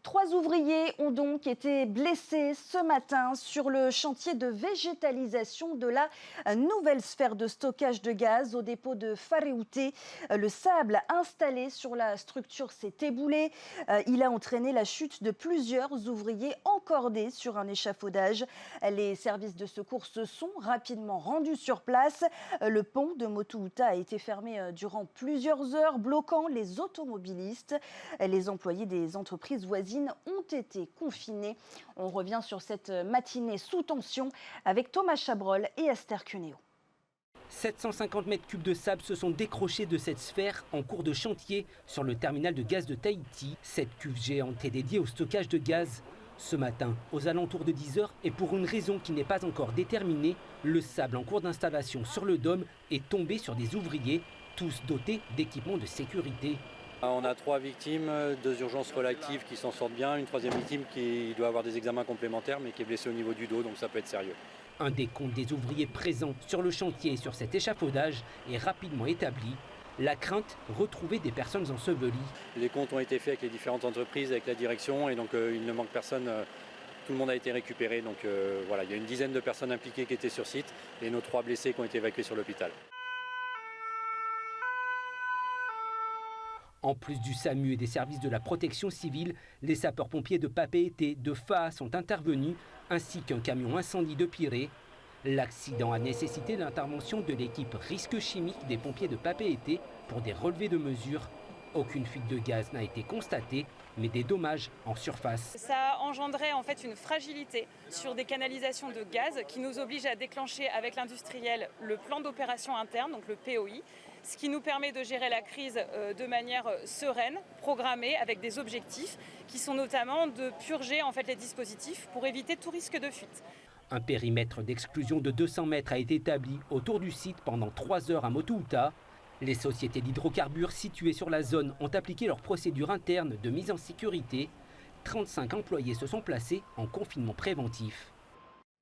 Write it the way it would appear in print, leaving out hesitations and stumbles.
3 ouvriers ont donc été blessés ce matin sur le chantier de végétalisation de la nouvelle sphère de stockage de gaz au dépôt de Faréouté. Le sable installé sur la structure s'est éboulé. Il a entraîné la chute de plusieurs ouvriers encordés sur un échafaudage. Les services de secours se sont rapidement rendus sur place. Le pont de Motouhouta a été fermé durant plusieurs heures, bloquant les automobilistes. Les employés des entreprises voisines ont été confinés. On revient sur cette matinée sous tension avec Thomas Chabrol et Esther Cuneo. 750 mètres cubes de sable se sont décrochés de cette sphère en cours de chantier sur le terminal de gaz de Tahiti. Cette cuve géante est dédiée au stockage de gaz. Ce matin, aux alentours de 10 h, et pour une raison qui n'est pas encore déterminée, le sable en cours d'installation sur le dôme est tombé sur des ouvriers, tous dotés d'équipements de sécurité. On a 3 victimes, 2 urgences relatives qui s'en sortent bien, une 3e victime qui doit avoir des examens complémentaires mais qui est blessée au niveau du dos, donc ça peut être sérieux. Un décompte des ouvriers présents sur le chantier et sur cet échafaudage est rapidement établi. La crainte, retrouver des personnes ensevelies. Les comptes ont été faits avec les différentes entreprises, avec la direction, et donc il ne manque personne. Tout le monde a été récupéré, donc voilà, il y a une dizaine de personnes impliquées qui étaient sur site et nos 3 blessés qui ont été évacués sur l'hôpital. En plus du SAMU et des services de la protection civile, les sapeurs-pompiers de Papeete, de Faa sont intervenus, ainsi qu'un camion incendie de Pirée. L'accident a nécessité l'intervention de l'équipe risque chimique des pompiers de Papeete pour des relevés de mesures. Aucune fuite de gaz n'a été constatée, mais des dommages en surface. Ça a engendré en fait une fragilité sur des canalisations de gaz qui nous oblige à déclencher avec l'industriel le plan d'opération interne, donc le POI, ce qui nous permet de gérer la crise de manière sereine, programmée, avec des objectifs qui sont notamment de purger en fait les dispositifs pour éviter tout risque de fuite. Un périmètre d'exclusion de 200 mètres a été établi autour du site pendant 3 heures à Motouhouta. Les sociétés d'hydrocarbures situées sur la zone ont appliqué leurs procédures internes de mise en sécurité. 35 employés se sont placés en confinement préventif.